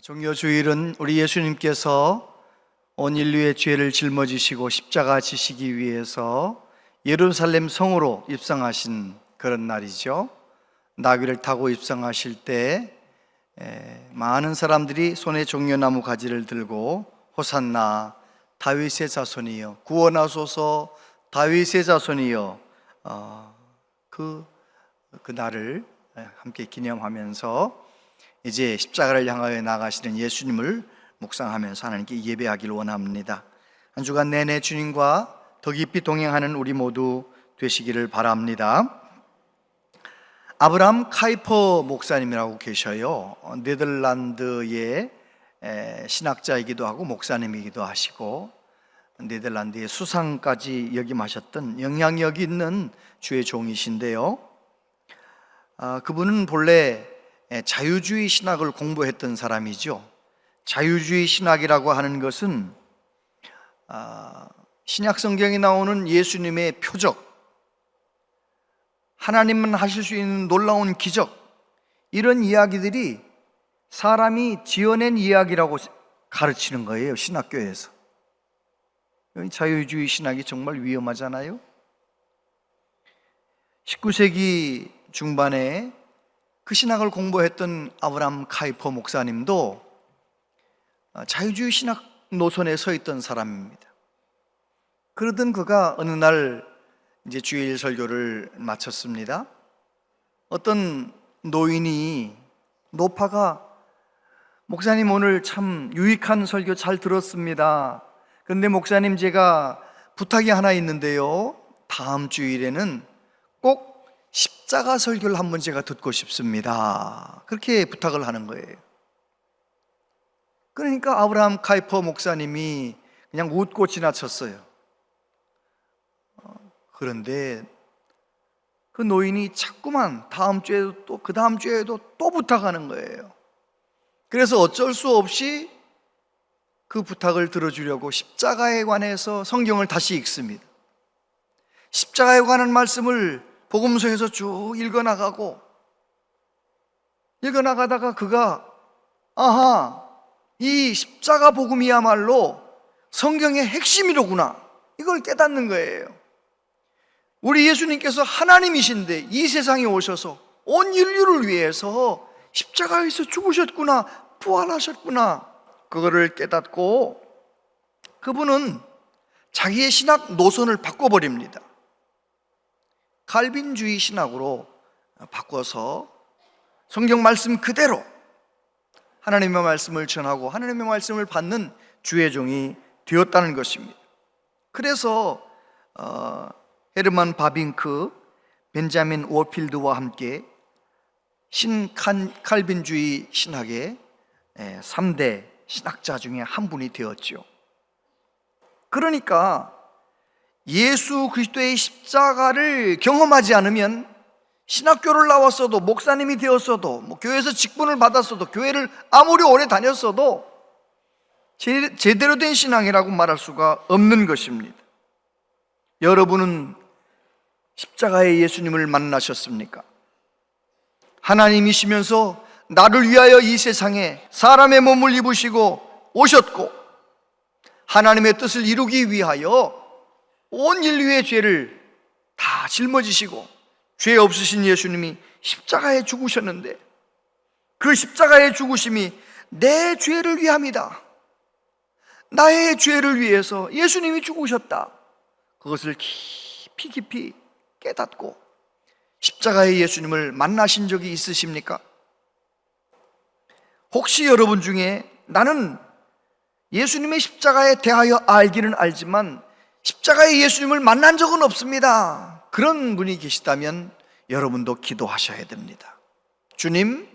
종려 주일은 우리 예수님께서 온 인류의 죄를 짊어지시고 십자가 지시기 위해서 예루살렘 성으로 입성하신 그런 날이죠. 나귀를 타고 입성하실 때 많은 사람들이 손에 종려나무 가지를 들고 호산나 다윗의 자손이여 구원하소서 다윗의 자손이여 그 날을 함께 기념하면서 이제 십자가를 향하여 나가시는 예수님을 묵상하면서 하나님께 예배하기를 원합니다. 한 주간 내내 주님과 더 깊이 동행하는 우리 모두 되시기를 바랍니다. 아브라함 카이퍼 목사님이라고 계셔요. 네덜란드의 신학자이기도 하고 목사님이기도 하시고 네덜란드의 수상까지 역임하셨던 영향력 있는 주의 종이신데요. 그분은 본래 자유주의 신학을 공부했던 사람이죠. 자유주의 신학이라고 하는 것은 신약 성경에 나오는 예수님의 표적, 하나님만 하실 수 있는 놀라운 기적, 이런 이야기들이 사람이 지어낸 이야기라고 가르치는 거예요, 신학교에서. 자유주의 신학이 정말 위험하잖아요. 19세기 중반에 그 신학을 공부했던 아브라함 카이퍼 목사님도 자유주의 신학 노선에 서 있던 사람입니다. 그러던 그가 어느 날 이제 주일 설교를 마쳤습니다. 어떤 노인이 노파가 목사님 오늘 참 유익한 설교 잘 들었습니다. 그런데 목사님 제가 부탁이 하나 있는데요. 다음 주일에는 꼭 십자가 설교를 한번 제가 듣고 싶습니다. 그렇게 부탁을 하는 거예요. 그러니까 아브라함 카이퍼 목사님이 그냥 웃고 지나쳤어요. 그런데 그 노인이 자꾸만 다음 주에도 또 그 다음 주에도 또 부탁하는 거예요. 그래서 어쩔 수 없이 그 부탁을 들어주려고 십자가에 관해서 성경을 다시 읽습니다. 십자가에 관한 말씀을 복음서에서 쭉 읽어나가다가 그가 이 십자가 복음이야말로 성경의 핵심이로구나, 이걸 깨닫는 거예요. 우리 예수님께서 하나님이신데 이 세상에 오셔서 온 인류를 위해서 십자가에서 죽으셨구나, 부활하셨구나, 그거를 깨닫고 그분은 자기의 신학 노선을 바꿔버립니다. 칼빈주의 신학으로 바꿔서 성경 말씀 그대로 하나님의 말씀을 전하고 하나님의 말씀을 받는 주의 종이 되었다는 것입니다. 그래서 헤르만 바빙크, 벤자민 워필드와 함께 신칼빈주의 신학의 3대 신학자 중에 한 분이 되었죠. 그러니까 예수 그리스도의 십자가를 경험하지 않으면 신학교를 나왔어도 목사님이 되었어도 교회에서 직분을 받았어도 교회를 아무리 오래 다녔어도 제대로 된 신앙이라고 말할 수가 없는 것입니다. 여러분은 십자가의 예수님을 만나셨습니까? 하나님이시면서 나를 위하여 이 세상에 사람의 몸을 입으시고 오셨고 하나님의 뜻을 이루기 위하여 온 인류의 죄를 다 짊어지시고 죄 없으신 예수님이 십자가에 죽으셨는데 그 십자가의 죽으심이 내 죄를 위함이다, 나의 죄를 위해서 예수님이 죽으셨다, 그것을 깊이 깨닫고 십자가의 예수님을 만나신 적이 있으십니까? 혹시 여러분 중에 나는 예수님의 십자가에 대하여 알기는 알지만 십자가의 예수님을 만난 적은 없습니다, 그런 분이 계시다면 여러분도 기도하셔야 됩니다. 주님,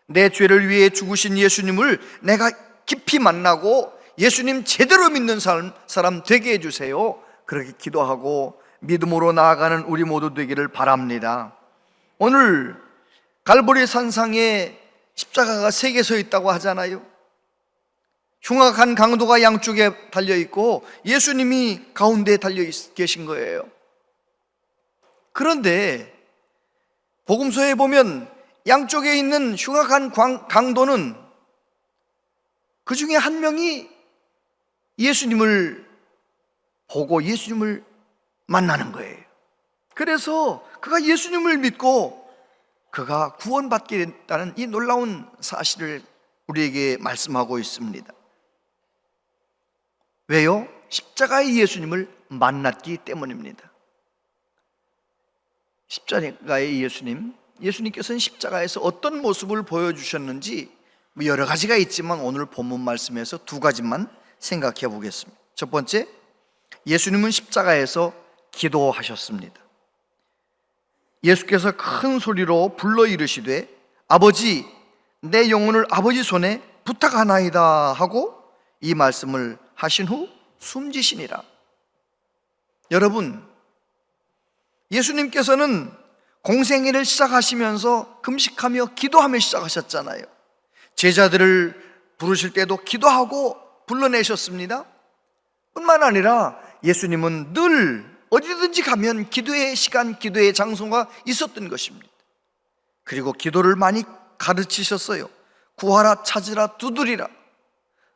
내 죄를 위해 죽으신 예수님을 내가 깊이 만나고 예수님 제대로 믿는 사람 되게 해주세요. 그렇게 기도하고 믿음으로 나아가는 우리 모두 되기를 바랍니다. 오늘 갈보리 산상에 십자가가 3개 서 있다고 하잖아요. 흉악한 강도가 양쪽에 달려있고 예수님이 가운데에 달려 계신 거예요. 그런데 복음서에 보면 양쪽에 있는 흉악한 강도는 그 중에 한 명이 예수님을 보고 예수님을 만나는 거예요. 그래서 그가 예수님을 믿고 그가 구원받게 됐다는 이 놀라운 사실을 우리에게 말씀하고 있습니다. 왜요? 십자가의 예수님을 만났기 때문입니다. 십자가의 예수님께서는 십자가에서 어떤 모습을 보여주셨는지 여러 가지가 있지만 오늘 본문 말씀에서 두 가지만 생각해 보겠습니다. 첫 번째, 예수님은 십자가에서 기도하셨습니다. 예수께서 큰 소리로 불러 이르시되 아버지, 내 영혼을 아버지 손에 부탁하나이다 하고 이 말씀을 하신 후 숨지시니라. 여러분, 예수님께서는 공생애를 시작하시면서 금식하며 기도하며 시작하셨잖아요. 제자들을 부르실 때도 기도하고 불러내셨습니다. 뿐만 아니라 예수님은 늘 어디든지 가면 기도의 시간, 기도의 장소가 있었던 것입니다. 그리고 기도를 많이 가르치셨어요. 구하라, 찾으라, 두드리라.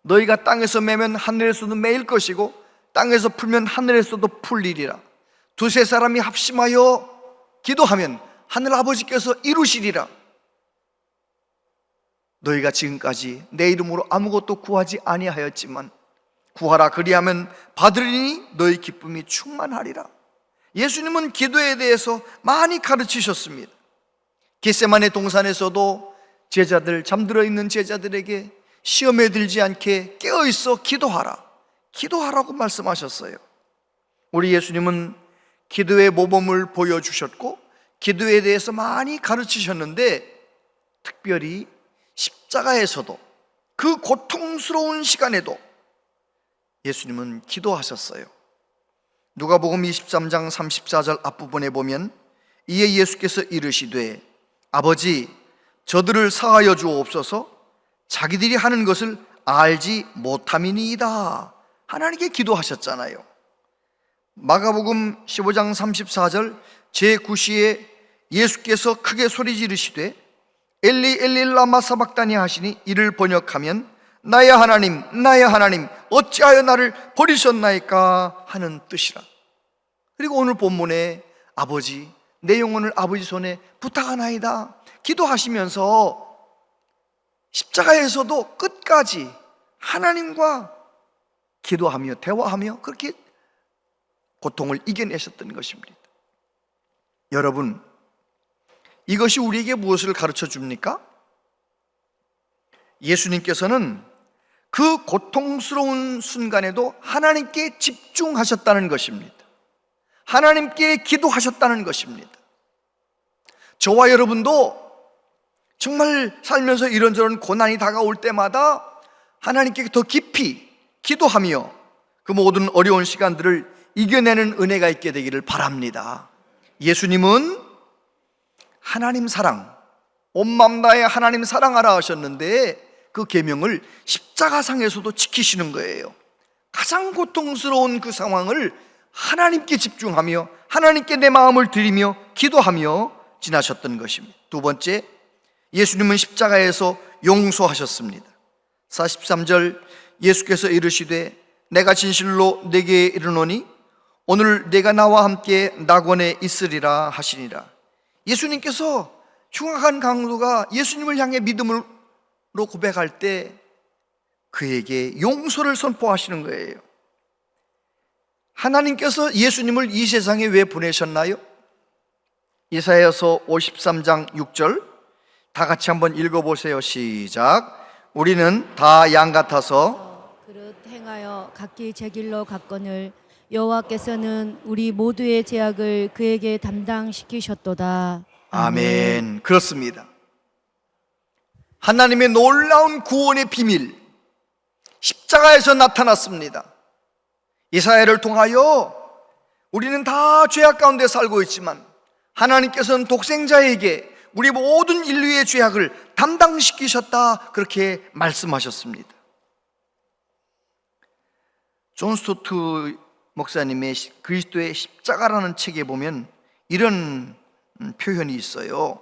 너희가 땅에서 매면 하늘에서도 매일 것이고 땅에서 풀면 하늘에서도 풀리리라. 두세 사람이 합심하여 기도하면 하늘 아버지께서 이루시리라. 너희가 지금까지 내 이름으로 아무것도 구하지 아니하였지만 구하라, 그리하면 받으리니 너희 기쁨이 충만하리라. 예수님은 기도에 대해서 많이 가르치셨습니다. 겟세마네 동산에서도 잠들어 있는 제자들에게 시험에 들지 않게 깨어있어 기도하라고 말씀하셨어요. 우리 예수님은 기도의 모범을 보여주셨고 기도에 대해서 많이 가르치셨는데, 특별히 십자가에서도 그 고통스러운 시간에도 예수님은 기도하셨어요. 누가복음 23장 34절 앞부분에 보면 이에 예수께서 이르시되 아버지, 저들을 사하여 주옵소서, 자기들이 하는 것을 알지 못함이니이다. 하나님께 기도하셨잖아요. 마가복음 15장 34절 제9시에 예수께서 크게 소리 지르시되 엘리 엘리 라마 사박다니 하시니 이를 번역하면 나의 하나님, 나의 하나님, 어찌하여 나를 버리셨나이까 하는 뜻이라. 그리고 오늘 본문에 아버지, 내 영혼을 아버지 손에 부탁하나이다 기도하시면서 십자가에서도 끝까지 하나님과 기도하며 대화하며 그렇게 고통을 이겨내셨던 것입니다. 여러분, 이것이 우리에게 무엇을 가르쳐 줍니까? 예수님께서는 그 고통스러운 순간에도 하나님께 집중하셨다는 것입니다. 하나님께 기도하셨다는 것입니다. 저와 여러분도 정말 살면서 이런저런 고난이 다가올 때마다 하나님께 더 깊이 기도하며 그 모든 어려운 시간들을 이겨내는 은혜가 있게 되기를 바랍니다. 예수님은 하나님 사랑, 온 마음 다해 하나님 사랑하라 하셨는데 그 계명을 십자가상에서도 지키시는 거예요. 가장 고통스러운 그 상황을 하나님께 집중하며 하나님께 내 마음을 드리며 기도하며 지나셨던 것입니다. 두 번째, 예수님은 십자가에서 용서하셨습니다. 43절 예수께서 이르시되 내가 진실로 네게 이르노니 오늘 네가 나와 함께 낙원에 있으리라 하시니라. 예수님께서 흉악한 강도가 예수님을 향해 믿음으로 고백할 때 그에게 용서를 선포하시는 거예요. 하나님께서 예수님을 이 세상에 왜 보내셨나요? 이사야서 53장 6절 다 같이 한번 읽어보세요. 시작. 우리는 다 양 같아서 그릇 행하여 각기 제 길로 갔거늘 여호와께서는 우리 모두의 죄악을 그에게 담당시키셨도다. 아멘. 그렇습니다. 하나님의 놀라운 구원의 비밀, 십자가에서 나타났습니다. 이사야를 통하여 우리는 다 죄악 가운데 살고 있지만 하나님께서는 독생자에게 우리 모든 인류의 죄악을 담당시키셨다, 그렇게 말씀하셨습니다. 존 스토트 목사님의 그리스도의 십자가라는 책에 보면 이런 표현이 있어요.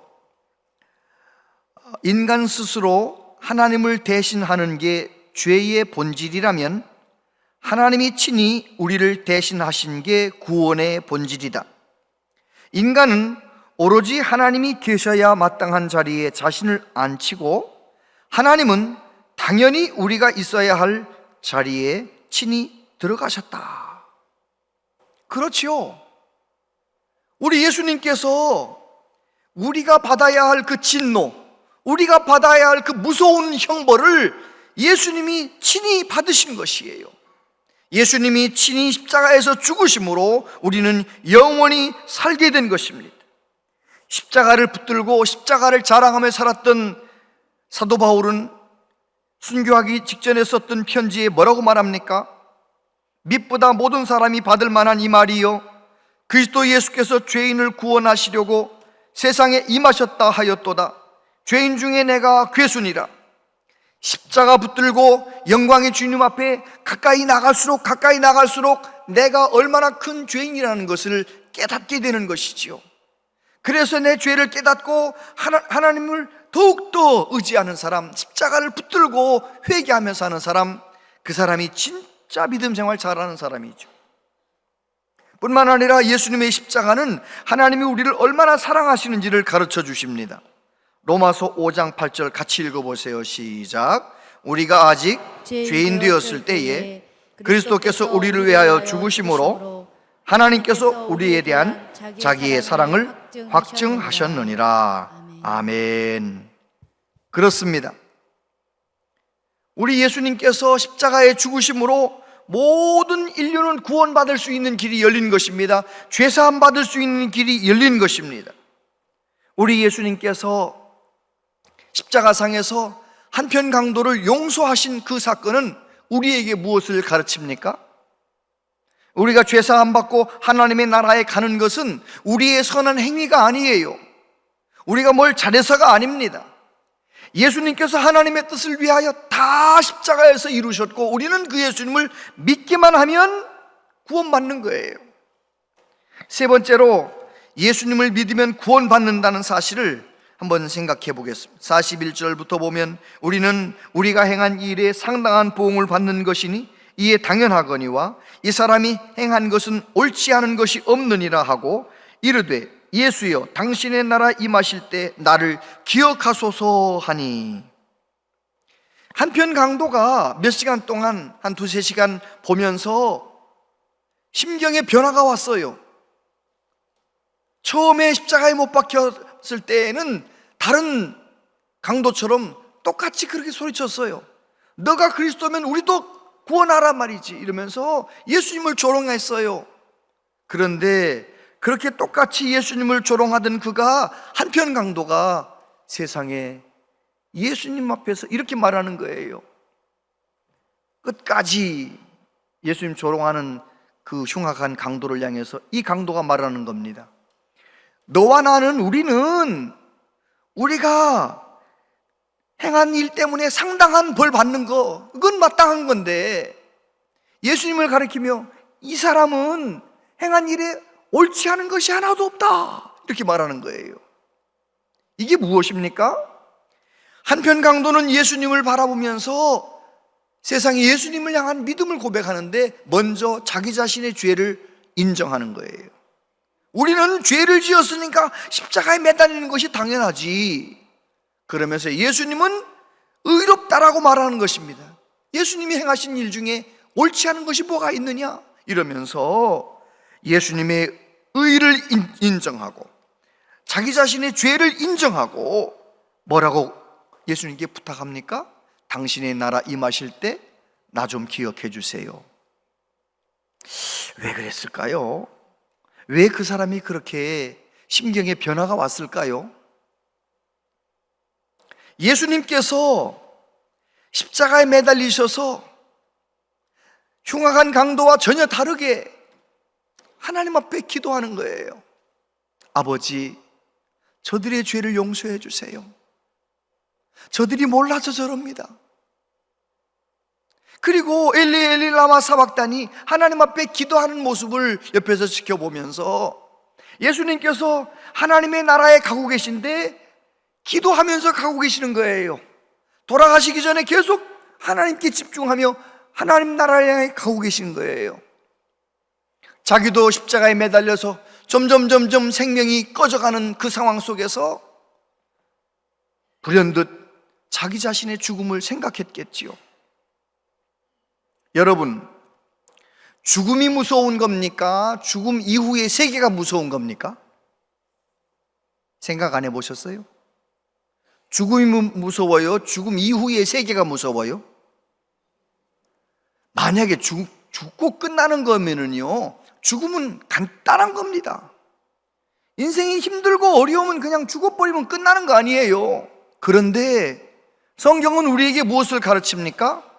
인간 스스로 하나님을 대신하는 게 죄의 본질이라면 하나님이 친히 우리를 대신하신 게 구원의 본질이다. 인간은 오로지 하나님이 계셔야 마땅한 자리에 자신을 앉히고, 하나님은 당연히 우리가 있어야 할 자리에 친히 들어가셨다. 그렇지요. 우리 예수님께서 우리가 받아야 할 그 진노, 우리가 받아야 할 그 무서운 형벌을 예수님이 친히 받으신 것이에요. 예수님이 친히 십자가에서 죽으심으로 우리는 영원히 살게 된 것입니다. 십자가를 붙들고 십자가를 자랑하며 살았던 사도 바울은 순교하기 직전에 썼던 편지에 뭐라고 말합니까? 밑보다 모든 사람이 받을 만한 이 말이요, 그리스도 예수께서 죄인을 구원하시려고 세상에 임하셨다 하였도다. 죄인 중에 내가 괴순이라. 십자가 붙들고 영광의 주님 앞에 가까이 나갈수록 내가 얼마나 큰 죄인이라는 것을 깨닫게 되는 것이지요. 그래서 내 죄를 깨닫고 하나님을 더욱더 의지하는 사람, 십자가를 붙들고 회개하면서 하는 사람, 그 사람이 진짜 믿음 생활 잘하는 사람이죠. 뿐만 아니라 예수님의 십자가는 하나님이 우리를 얼마나 사랑하시는지를 가르쳐 주십니다. 로마서 5장 8절 같이 읽어보세요. 시작. 우리가 아직 죄인 되었을 때에 그리스도께서 우리를 위하여 죽으심으로 하나님께서 우리에 대한 자기의 사랑을 확증하셨느니라. 아멘. 그렇습니다. 우리 예수님께서 십자가에 죽으심으로 모든 인류는 구원받을 수 있는 길이 열린 것입니다. 죄사함 받을 수 있는 길이 열린 것입니다. 우리 예수님께서 십자가상에서 한편 강도를 용서하신 그 사건은 우리에게 무엇을 가르칩니까? 우리가 죄사함 받고 하나님의 나라에 가는 것은 우리의 선한 행위가 아니에요. 우리가 뭘 잘해서가 아닙니다. 예수님께서 하나님의 뜻을 위하여 다 십자가에서 이루셨고, 우리는 그 예수님을 믿기만 하면 구원받는 거예요. 세 번째로, 예수님을 믿으면 구원받는다는 사실을 한번 생각해 보겠습니다. 41절부터 보면 우리는 우리가 행한 일에 상당한 보응을 받는 것이니 이에 당연하거니와 이 사람이 행한 것은 옳지 않은 것이 없느니라 하고 이르되 예수여 당신의 나라 임하실 때 나를 기억하소서 하니. 한편 강도가 몇 시간 동안 한 두세 시간 보면서 심경에 변화가 왔어요. 처음에 십자가에 못 박혔을 때에는 다른 강도처럼 똑같이 그렇게 소리쳤어요. 너가 그리스도면 우리도 구원하란 말이지 이러면서 예수님을 조롱했어요. 그런데 그렇게 똑같이 예수님을 조롱하던 그가, 한편 강도가 세상에 예수님 앞에서 이렇게 말하는 거예요. 끝까지 예수님 조롱하는 그 흉악한 강도를 향해서 이 강도가 말하는 겁니다. 너와 나는, 우리가 행한 일 때문에 상당한 벌 받는 거, 그건 마땅한 건데, 예수님을 가리키며 이 사람은 행한 일에 옳지 않은 것이 하나도 없다, 이렇게 말하는 거예요. 이게 무엇입니까? 한편 강도는 예수님을 바라보면서 세상에 예수님을 향한 믿음을 고백하는데 먼저 자기 자신의 죄를 인정하는 거예요. 우리는 죄를 지었으니까 십자가에 매달리는 것이 당연하지. 그러면서 예수님은 의롭다라고 말하는 것입니다. 예수님이 행하신 일 중에 옳지 않은 것이 뭐가 있느냐? 이러면서 예수님의 의를 인정하고 자기 자신의 죄를 인정하고 뭐라고 예수님께 부탁합니까? 당신의 나라 임하실 때 나 좀 기억해 주세요. 왜 그랬을까요? 왜 그 사람이 그렇게 심경에 변화가 왔을까요? 예수님께서 십자가에 매달리셔서 흉악한 강도와 전혀 다르게 하나님 앞에 기도하는 거예요. 아버지, 저들의 죄를 용서해 주세요. 저들이 몰라서 저럽니다. 그리고 엘리 엘리 라마 사박다니 하나님 앞에 기도하는 모습을 옆에서 지켜보면서 예수님께서 하나님의 나라에 가고 계신데 기도하면서 가고 계시는 거예요. 돌아가시기 전에 계속 하나님께 집중하며 하나님 나라를 향해 가고 계신 거예요. 자기도 십자가에 매달려서 점점 생명이 꺼져가는 그 상황 속에서 불현듯 자기 자신의 죽음을 생각했겠지요. 여러분, 죽음이 무서운 겁니까? 죽음 이후의 세계가 무서운 겁니까? 생각 안 해보셨어요? 죽음이 무서워요? 죽음 이후의 세계가 무서워요? 만약에 죽고 끝나는 거면은요, 죽음은 간단한 겁니다. 인생이 힘들고 어려우면 그냥 죽어버리면 끝나는 거 아니에요. 그런데 성경은 우리에게 무엇을 가르칩니까?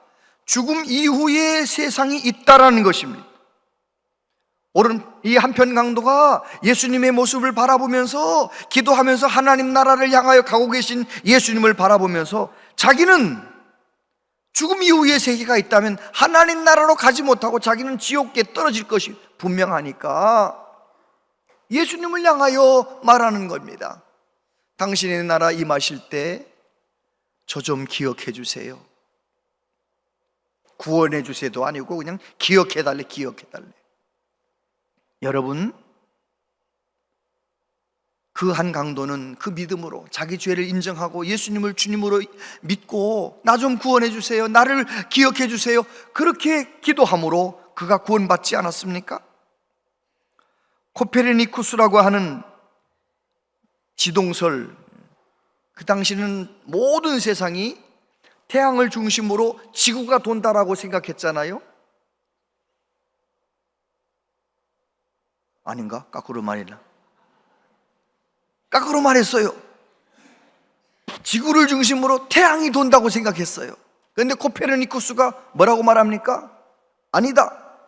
죽음 이후의 세상이 있다라는 것입니다. 오늘 이 한편 강도가 예수님의 모습을 바라보면서 기도하면서 하나님 나라를 향하여 가고 계신 예수님을 바라보면서 자기는 죽음 이후의 세계가 있다면 하나님 나라로 가지 못하고 자기는 지옥에 떨어질 것이 분명하니까 예수님을 향하여 말하는 겁니다. 당신의 나라 임하실 때 저 좀 기억해 주세요. 구원해 주세요도 아니고 그냥 기억해 달래. 여러분, 그 한 강도는 그 믿음으로 자기 죄를 인정하고 예수님을 주님으로 믿고 나 좀 구원해 주세요, 나를 기억해 주세요, 그렇게 기도함으로 그가 구원받지 않았습니까? 코페르니쿠스라고 하는 지동설, 그 당시는 모든 세상이 태양을 중심으로 지구가 돈다라고 생각했잖아요. 아닌가? 거꾸로 말했나? 거꾸로 말했어요. 지구를 중심으로 태양이 돈다고 생각했어요. 그런데 코페르니쿠스가 뭐라고 말합니까? 아니다,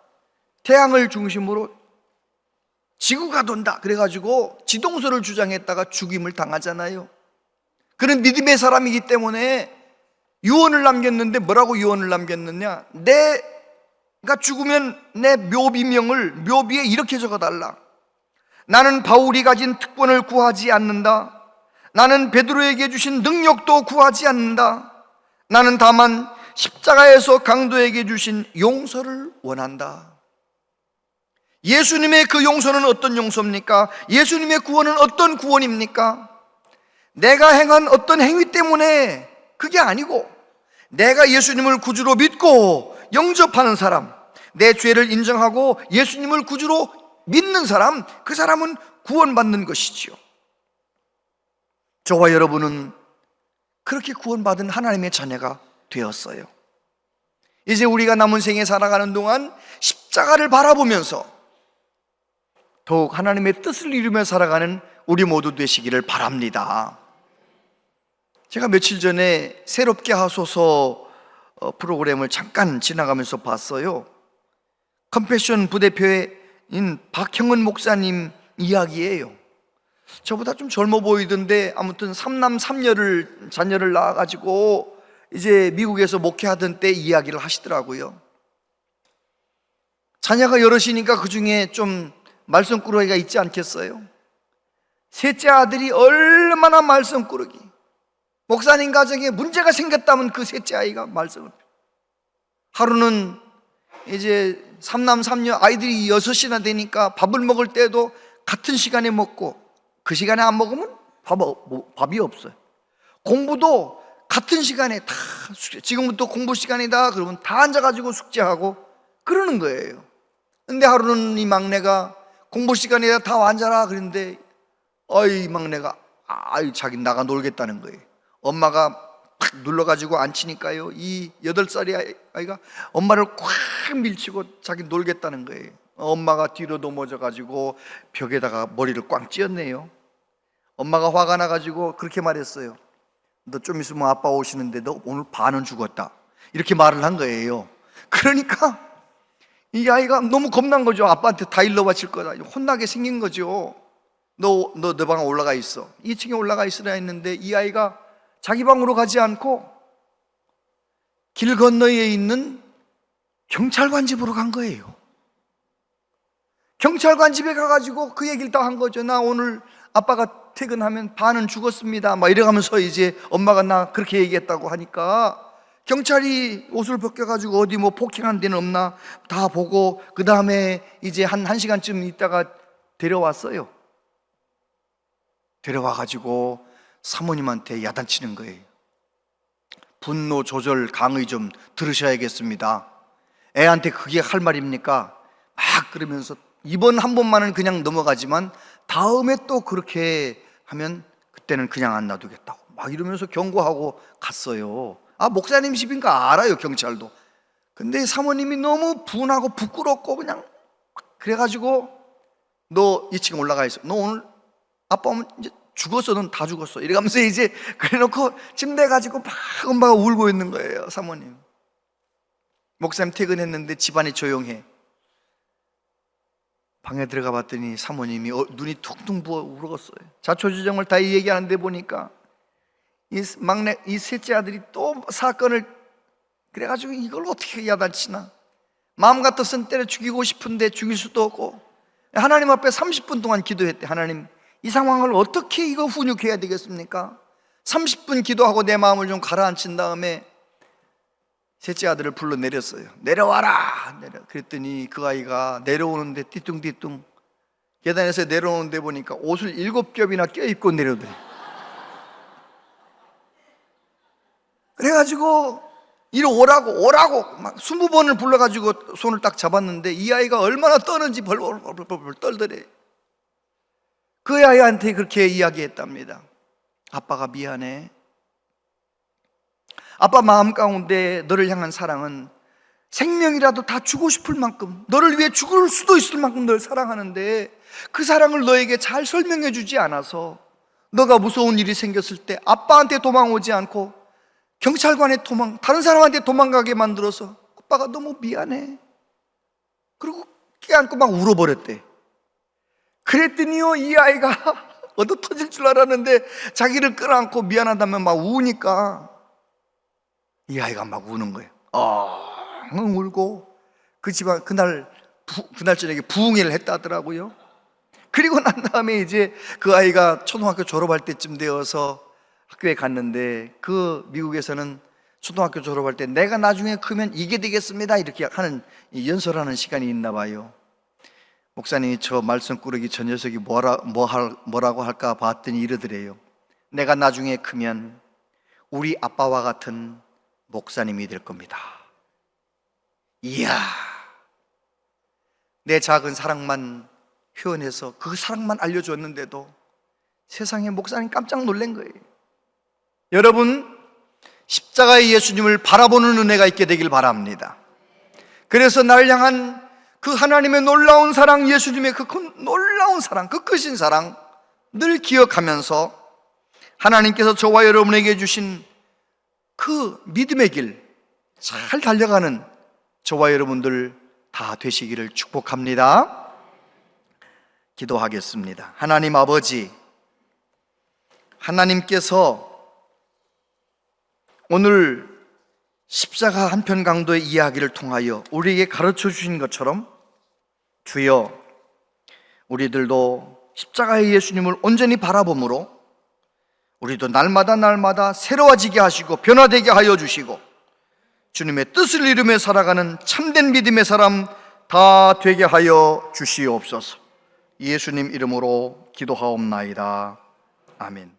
태양을 중심으로 지구가 돈다 그래가지고 지동설을 주장했다가 죽임을 당하잖아요. 그런 믿음의 사람이기 때문에 유언을 남겼는데 뭐라고 유언을 남겼느냐? 내가 죽으면 내 묘비에 이렇게 적어달라. 나는 바울이 가진 특권을 구하지 않는다. 나는 베드로에게 주신 능력도 구하지 않는다. 나는 다만 십자가에서 강도에게 주신 용서를 원한다. 예수님의 그 용서는 어떤 용서입니까? 예수님의 구원은 어떤 구원입니까? 내가 행한 어떤 행위 때문에 그게 아니고 내가 예수님을 구주로 믿고 영접하는 사람, 내 죄를 인정하고 예수님을 구주로 믿는 사람, 그 사람은 구원받는 것이지요. 저와 여러분은 그렇게 구원받은 하나님의 자녀가 되었어요. 이제 우리가 남은 생에 살아가는 동안 십자가를 바라보면서 더욱 하나님의 뜻을 이루며 살아가는 우리 모두 되시기를 바랍니다. 제가 며칠 전에 새롭게 하소서 프로그램을 잠깐 지나가면서 봤어요. 컴패션 부대표인 박형은 목사님 이야기예요. 저보다 좀 젊어 보이던데 아무튼 삼남 삼녀를 자녀를 낳아가지고 이제 미국에서 목회하던 때 이야기를 하시더라고요. 자녀가 여럿이니까 그 중에 좀 말썽꾸러기가 있지 않겠어요? 셋째 아들이 얼마나 말썽꾸러기. 목사님 가정에 문제가 생겼다면 그 셋째 아이가 말썽을. 하루는 이제 삼남 삼녀 아이들이 6이나 되니까 밥을 먹을 때도 같은 시간에 먹고 그 시간에 안 먹으면 밥이 없어요. 공부도 같은 시간에 다 숙제, 지금부터 공부 시간이다 그러면 다 앉아가지고 숙제하고 그러는 거예요. 근데 하루는 이 막내가 공부 시간이다 다 앉아라 그랬는데 이 막내가 자기 나가 놀겠다는 거예요. 엄마가 팍 눌러가지고 앉히니까요, 이 8살의 아이가 엄마를 꽉 밀치고 자기 놀겠다는 거예요. 엄마가 뒤로 넘어져가지고 벽에다가 머리를 꽝 찧었네요. 엄마가 화가 나가지고 그렇게 말했어요. 너 좀 있으면 아빠 오시는데 너 오늘 반은 죽었다, 이렇게 말을 한 거예요. 그러니까 이 아이가 너무 겁난 거죠. 아빠한테 다 일러 바칠 거다, 혼나게 생긴 거죠. 너 방 올라가 있어, 2층에 올라가 있으라 했는데 이 아이가 자기 방으로 가지 않고 길 건너에 있는 경찰관 집으로 간 거예요. 경찰관 집에 가가지고 그 얘기를 다 한 거죠. 나 오늘 아빠가 퇴근하면 반은 죽었습니다 막 이래가면서 이제 엄마가 나 그렇게 얘기했다고 하니까 경찰이 옷을 벗겨가지고 어디 뭐 폭행한 데는 없나 다 보고 그 다음에 이제 한 시간쯤 있다가 데려왔어요. 데려와가지고 사모님한테 야단치는 거예요. 분노 조절 강의 좀 들으셔야겠습니다. 애한테 그게 할 말입니까? 막 그러면서 이번 한 번만은 그냥 넘어가지만 다음에 또 그렇게 하면 그때는 그냥 안 놔두겠다고 막 이러면서 경고하고 갔어요. 목사님 집인가 알아요, 경찰도. 근데 사모님이 너무 분하고 부끄럽고 그냥 그래가지고 너 2층 올라가 있어. 너 오늘 아빠 오면 이제 죽었어. 넌 다 죽었어. 이래가면서 이제 그래놓고 침대 가지고 막 엄마가 울고 있는 거예요, 사모님. 목사님 퇴근했는데 집안이 조용해. 방에 들어가 봤더니 사모님이 눈이 퉁퉁 부어 울었어요. 자초지종을 다 얘기하는데 보니까 이 셋째 아들이 또 사건을 그래가지고 이걸 어떻게 야단치나, 마음 같아서는 때려 죽이고 싶은데 죽일 수도 없고 하나님 앞에 30분 동안 기도했대. 하나님, 이 상황을 어떻게 이거 훈육해야 되겠습니까? 30분 기도하고 내 마음을 좀 가라앉힌 다음에 셋째 아들을 불러 내렸어요. 내려와라. 그랬더니 그 아이가 내려오는데 띠뚱띠뚱 계단에서 내려오는데 보니까 옷을 7겹이나 껴입고 내려오더니, 그래가지고 이리 오라고 막 20번을 불러가지고 손을 딱 잡았는데 이 아이가 얼마나 떠는지 벌벌 떨더래. 그 아이한테 그렇게 이야기했답니다. 아빠가 미안해. 아빠 마음 가운데 너를 향한 사랑은 생명이라도 다 주고 싶을 만큼, 너를 위해 죽을 수도 있을 만큼 널 사랑하는데 그 사랑을 너에게 잘 설명해 주지 않아서 너가 무서운 일이 생겼을 때 아빠한테 도망오지 않고 경찰관에 다른 사람한테 도망가게 만들어서 아빠가 너무 미안해. 그리고 깨안고 막 울어버렸대. 그랬더니요, 이 아이가 얻어 터질 줄 알았는데 자기를 끌어안고 미안하다면 막 우니까 이 아이가 막 우는 거예요. 울고 그 집안 그날 저녁에 부흥회를 했다더라고요. 그리고 난 다음에 이제 그 아이가 초등학교 졸업할 때쯤 되어서 학교에 갔는데, 그 미국에서는 초등학교 졸업할 때 내가 나중에 크면 이게 되겠습니다 이렇게 하는 연설하는 시간이 있나 봐요. 목사님이 저 말씀 꾸러기 저 녀석이 뭐라고 할까 봤더니 이러더래요. 내가 나중에 크면 우리 아빠와 같은 목사님이 될 겁니다. 이야, 내 작은 사랑만 표현해서 그 사랑만 알려줬는데도 세상에 목사님 깜짝 놀란 거예요. 여러분, 십자가의 예수님을 바라보는 은혜가 있게 되길 바랍니다. 그래서 나를 향한 그 하나님의 놀라운 사랑, 예수님의 그 놀라운 사랑, 그 크신 사랑 늘 기억하면서 하나님께서 저와 여러분에게 주신 그 믿음의 길 잘 달려가는 저와 여러분들 다 되시기를 축복합니다. 기도하겠습니다. 하나님 아버지, 하나님께서 오늘 십자가 한편 강도의 이야기를 통하여 우리에게 가르쳐 주신 것처럼 주여, 우리들도 십자가의 예수님을 온전히 바라봄으로 우리도 날마다 새로워지게 하시고 변화되게 하여 주시고 주님의 뜻을 이루며 살아가는 참된 믿음의 사람 다 되게 하여 주시옵소서. 예수님 이름으로 기도하옵나이다. 아멘.